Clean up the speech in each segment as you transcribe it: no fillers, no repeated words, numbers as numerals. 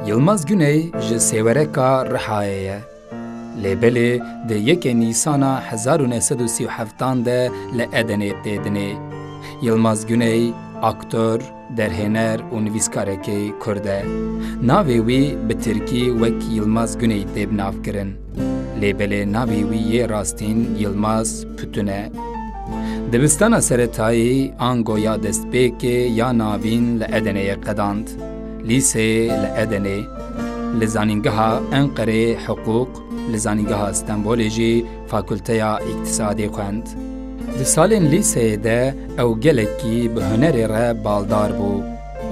Yılmaz Güney ji Sêwereka Rihayê ye. Lêbelê di 1 Nîsana 1937 de li Edenê têdinê. Yılmaz Güney aktör, derhêner û nivîskarekî Kurd e. Navê wî bi Tirkî wek Yılmaz Güney tê binavkirin. Lêbelê navê wî yê rastîn Yılmaz Putin e. Dibistana seretayî angoya destpêkê ya navîn li Edeneyê qedand. Lîseyê li Edenê, li zanîngeha Enqereyê hiqûq, li zanîngeha Stenbolê jî fakülteya îktisadê xwend. Di salên lîseyê de ew gelekî bi hunerê re baldar bû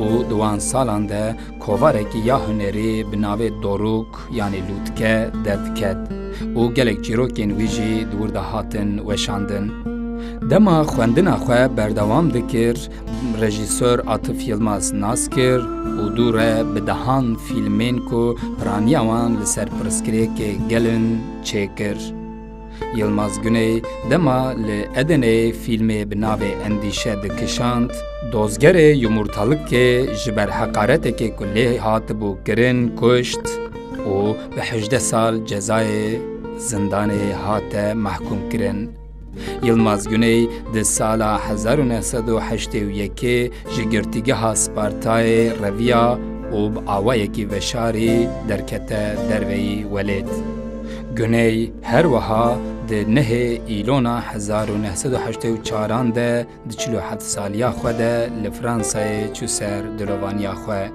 û di wan salan de kovarekî ya hunerî bi navê Doruk yanî lûtke derdiket û gelek çîrokên wî jî di wir de hatin weşandin. Dema xwendina xwe berdewam dikir, rejîsör Atif Yılmaz nas kir û dû re bi dehan fîlmên ku piraniya wan li ser pirsgirêkê gelin çêkir. Yılmaz Güney dema li Edenê fîlmê bi navê Endîşe dikişand, dozgerê yumurtalikê ji ber heqaretekê ku lê hatibû kirin kuşt û bi 18 sal cezayê zindanê hate mehkûm kirin. Yılmaz Güney di sala 1981 ji girtîgeha Spartayê reviya û bi awayekî veşarî derkete derveyî welêt. Güney her wiha di nehê îlona 1984 de di 47 saliya xwe de li Fransayê çû ser dilovaniya xwe.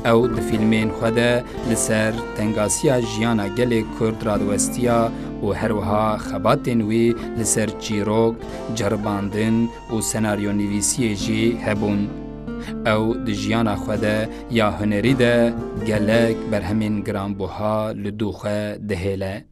Ew di fîlmên xwe de li ser tengasiya jiyana gelê Kurd radiwestiya û her wiha xebatên wî li ser çîrok, ceribandin û senaryonivîsiyê jî hebûn. Ew di jiyana xwe de ya hunerî de gelek berhemên giranbuha li dû xwe dihêle.